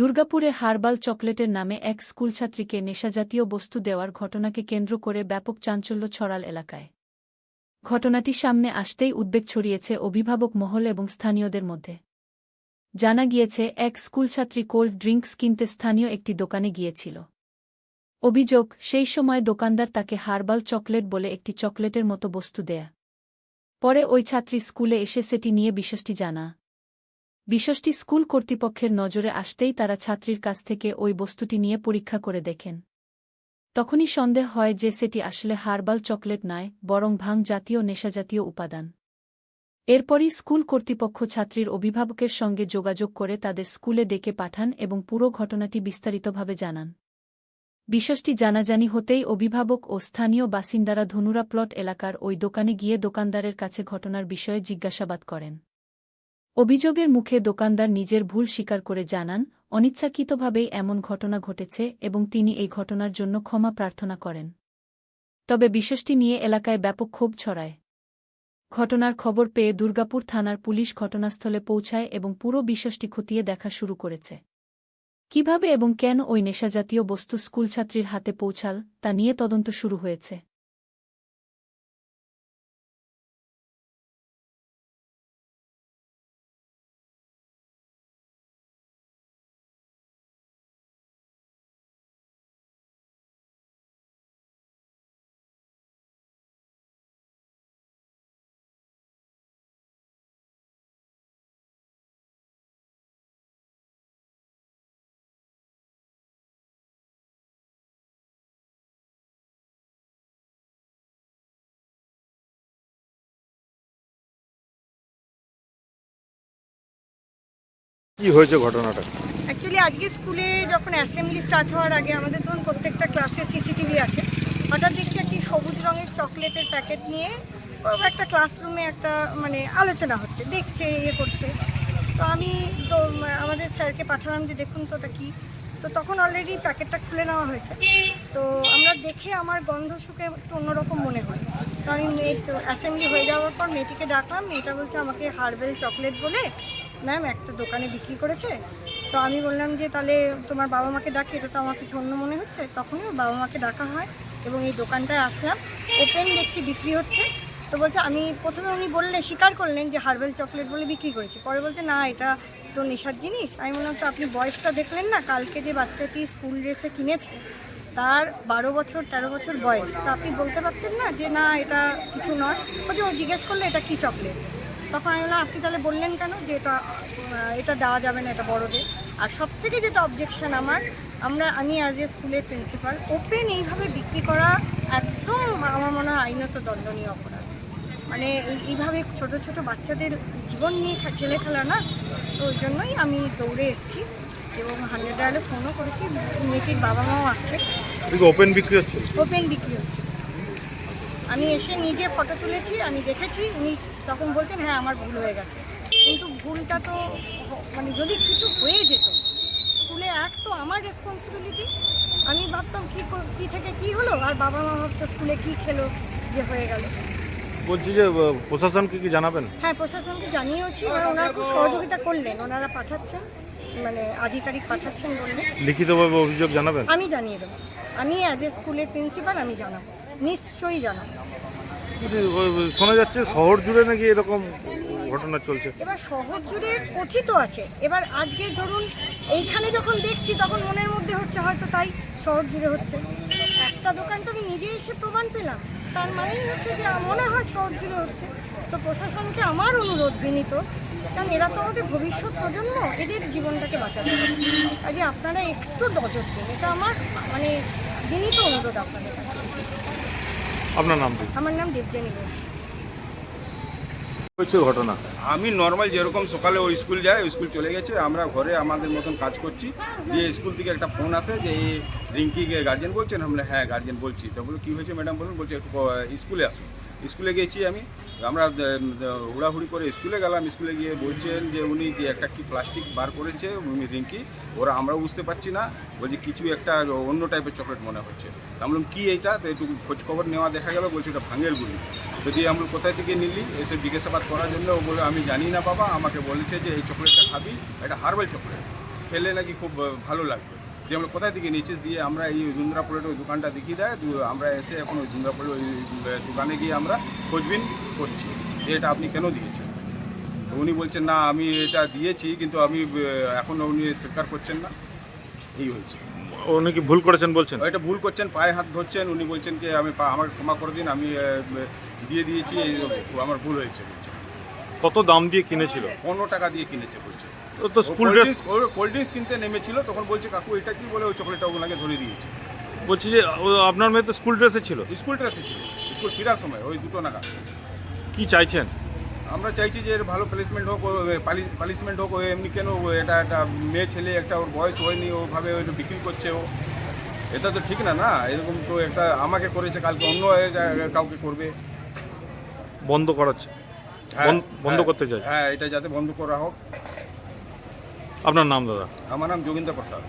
দুর্গাপুরে হার্বাল চকলেটের নামে এক স্কুলছাত্রীকে নেশাজাতীয় বস্তু দেওয়ার ঘটনাকে কেন্দ্র করে ব্যাপক চাঞ্চল্য ছড়াল এলাকায়। ঘটনাটি সামনে আসতেই উদ্বেগ ছড়িয়েছে অভিভাবক মহল এবং স্থানীয়দের মধ্যে। জানা গিয়েছে, এক স্কুলছাত্রী কোল্ড ড্রিঙ্কস কিনতে স্থানীয় একটি দোকানে গিয়েছিল। অভিযোগ, সেই সময় দোকানদার তাকে হার্বাল চকলেট বলে একটি চকলেটের মতো বস্তু দেয়া। পরে ওই ছাত্রী স্কুলে এসে সেটি নিয়ে বিষয়টি জানা। বিষয়টি স্কুল কর্তৃপক্ষের নজরে আসতেই তারা ছাত্রীর কাছ থেকে ওই বস্তুটি নিয়ে পরীক্ষা করে দেখেন। তখনই সন্দেহ হয় যে সেটি আসলে হার্বাল চকলেট নয়, বরং ভাং জাতীয় নেশাজাতীয় উপাদান। এরপরই স্কুল কর্তৃপক্ষ ছাত্রীর অভিভাবকের সঙ্গে যোগাযোগ করে তাদের স্কুলে ডেকে পাঠান এবং পুরো ঘটনাটি বিস্তারিতভাবে জানান। বিষয়টি জানাজানি হতেই অভিভাবক ও স্থানীয় বাসিন্দারা ধনুরা প্লট এলাকার ওই দোকানে গিয়ে দোকানদারের কাছে ঘটনার বিষয়ে জিজ্ঞাসাবাদ করেন। অভিযোগের মুখে দোকানদার নিজের ভুল স্বীকার করে জানান, অনিচ্ছাকৃতভাবেই এমন ঘটনা ঘটেছে এবং তিনি এই ঘটনার জন্য ক্ষমা প্রার্থনা করেন। তবে বিষয়টি নিয়ে এলাকায় ব্যাপক ক্ষোভ ছড়ায়। ঘটনার খবর পেয়ে দুর্গাপুর থানার পুলিশ ঘটনাস্থলে পৌঁছায় এবং পুরো বিষয়টি খতিয়ে দেখা শুরু করেছে। কিভাবে এবং কেন ওই নেশাজাতীয় বস্তু স্কুলছাত্রীর হাতে পৌঁছাল, তা নিয়ে তদন্ত শুরু হয়েছে। কি হয়েছে ঘটনাটা? অ্যাকচুয়ালি আজকে স্কুলে যখন অ্যাসেম্বলি স্টার্ট হওয়ার আগে আমাদের ধরুন প্রত্যেকটা ক্লাসে সিসিটিভি আছে। হঠাৎ দেখছি একটি সবুজ রঙের চকলেটের প্যাকেট নিয়ে একটা ক্লাসরুমে একটা আলোচনা হচ্ছে, দেখছে, করছে। তো আমি তো আমাদের স্যারকে পাঠালাম যে দেখুন তো ওটা কী। তো তখন অলরেডি প্যাকেটটা খুলে নেওয়া হয়েছে। তো আমরা দেখে আমার গন্ধ শুকে একটু অন্যরকম মনে হয়। তো আমি অ্যাসেম্বলি হয়ে যাওয়ার পর মেয়েটিকে ডাকলাম। মেয়েটা বলছে আমাকে হার্বাল চকলেট বলে ম্যাম একটা দোকানে বিক্রি করেছে। তো আমি বললাম যে তাহলে তোমার বাবা মাকে ডাকি, এটা তো আমার কিছু অন্য মনে হচ্ছে। তখনই ওর বাবা মাকে ডাকা হয় এবং এই দোকানটায় আসলাম। ওপেন দেখছি বিক্রি হচ্ছে। তো বলছে, আমি প্রথমে উনি বললেন, স্বীকার করলেন যে হার্বাল চকলেট বলে বিক্রি করেছি। পরে বলছে না, এটা তো নেশার জিনিস। আমি বললাম তো আপনি বয়সটা দেখলেন না, কালকে যে বাচ্চাটি স্কুল ড্রেসে কিনেছে তার 12 বছর 13 বছর বয়স। তা আপনি বলতে পারতেন না যে না এটা কিছু নয়। বলছে ও জিজ্ঞেস করলে এটা কী চকলেট। তখন আমি বললাম আপনি তাহলে বললেন কেন যে এটা দেওয়া যাবে না, এটা বড়দের। আর সবথেকে যেটা অবজেকশন আমি অ্যাজ এ স্কুলের প্রিন্সিপাল, ওপেন এইভাবে বিক্রি করা একদম আমার মনে হয় আইনত দণ্ডনীয় অপরাধ। এইভাবে ছোট ছোট বাচ্চাদের জীবন নিয়ে ছেলে খেলা না। তো ওই জন্যই আমি দৌড়ে এসেছি এবং 100 ডায়ালে ফোনও করেছি। মেয়েটির বাবা মাও আছে। ওপেন বিক্রি হচ্ছে? ওপেন বিক্রি হচ্ছে। আমি এসে নিজে ফটো তুলেছি, আমি দেখেছি। উনি তখন বলছেন হ্যাঁ আমার ভুল হয়ে গেছে। কিন্তু ভুলটা তো যদি কিছু হয়ে যেত স্কুলে, এক তো আমার রেসপন্সিবিলিটি। আমি ভাবতাম কী থেকে কী হলো, আর বাবা মা ভাবতো স্কুলে কী খেলো যে হয়ে গেল। বলছি যে প্রশাসনকে কি জানাবেন? হ্যাঁ, প্রশাসনকে জানিয়েওছি। ওনারা খুব সহযোগিতা করলেন। ওনারা পাঠাচ্ছেন, আধিকারিক পাঠাচ্ছেন বললেন। লিখিতভাবে অভিযোগ জানাবেন? আমি জানিয়ে দেবো। আমি অ্যাজ এ স্কুলের প্রিন্সিপাল আমি জানাবো, নিশ্চয়ই জানাবো। শোনা যাচ্ছে শহর জুড়ে নাকি এরকম ঘটনা চলছে। এবার শহর জুড়ে কথিত আছে। এবার আজকে ধরুন এইখানে যখন দেখছি তখন মনের মধ্যে হচ্ছে হয়তো তাই শহর জুড়ে হচ্ছে। একটা দোকান তো আমি নিজে এসে প্রমাণ পেলাম, তার মানেই হচ্ছে যে মনে হয় শহর জুড়ে হচ্ছে। তো প্রশাসনকে আমার অনুরোধ বিনীত, কারণ এরা তো আমাদের ভবিষ্যৎ প্রজন্ম, এদের জীবনটাকে বাঁচাতে হবে। কাজে আপনারা একটু নজর দিন, এটা আমার বিনীত অনুরোধ আপনাদের কাছে। আপনার নাম? আমার নাম দেবযানী ঘোষ। ঘটনা আমি নর্মাল যেরকম সকালে ওই স্কুল যায়, ওই স্কুল চলে গেছে, আমরা ঘরে আমাদের মতন কাজ করছি। যে স্কুল থেকে একটা ফোন আসে যে এই রিঙ্কিকে গার্জেন বলছেন। আমরা হ্যাঁ গার্জেন বলছি। তো বলো কী হয়েছে ম্যাডাম বলুন। বলছে একটু স্কুলে আসুন। স্কুলে গেছি আমি, আমরা হুড়াহুড়ি করে স্কুলে গেলাম। স্কুলে গিয়ে বলছেন যে উনি যে একটা কি প্লাস্টিক বার করেছে উনি রিঙ্কি, ওরা আমরাও বুঝতে পারছি না। বলছে কিছু একটা অন্য টাইপের চকলেট মনে হচ্ছে। আমরা বললাম কী এইটা, তো একটু খোঁজখবর নেওয়া দেখা গেল। বলছে এটা ভাঙের গুলি। যদি আমরা কোথায় থেকে নিলি এসে জিজ্ঞাসাবাদ করার জন্য ও বলে আমি জানি না বাবা, আমাকে বলেছে যে এই চকলেটটা খাবি, এটা হার্বাল চকলেট। খেলে নাকি খুব ভালো লাগবে। যে আমরা কোথায় থেকে নিচে দিয়ে আমরা এই জুন্দ্রাপুরের ওই দোকানটা দেখিয়ে দেয়, আমরা এসে এখন ওই জুন্দ্রাপুরের ওই দোকানে গিয়ে আমরা খোঁজবিন করছি যে এটা আপনি কেন দিয়েছেন। তো উনি বলছেন না আমি এটা দিয়েছি, কিন্তু আমি এখন উনি স্বীকার করছেন না। এই হয়েছে। উনি কি ভুল করেছেন বলছেন? এটা ভুল করছেন, পায়ে হাত ধরছেন। উনি বলছেন যে আমাকে ক্ষমা করে দিন, আমি দিয়ে দিয়েছি, আমার ভুল হয়েছে বলছেন। কত দাম দিয়ে কিনেছিল? 15 টাকা দিয়ে কিনেছে বলছে। ও তো স্কুল ড্রেস। কোল্ড ড্রিঙ্কস কিনতে নেমেছিল, তখন বলছে কাকু এটা কি বলে ওই চকলেটটা ওনাকে ধরে দিয়েছে। বলছি যে আপনার মেয়ে তো স্কুল ড্রেসে ছিল। স্কুল ড্রেসে ছিল, স্কুল ফেরার সময় ওই 2 নাগাদ। কি চাইছেন? আমরা চাইছি যে এর ভালো প্লেসমেন্ট হোক, পানিশমেন্ট হোক। এমনি কেন এটা একটা মেয়ে ছেলে, একটা ওর বয়স হয়নি, ওভাবে বিক্রি করছে ও, এটা তো ঠিক না। না এরকম তো একটা আমাকে করেছে, কালকে অন্য কাউকে করবে। বন্ধ করাচ্ছে, বন্ধ করতে চাই। হ্যাঁ, এটা যাতে বন্ধ করা হোক। আপনার নাম দাদা? আমার নাম যোগেন্দ্র প্রসাদ।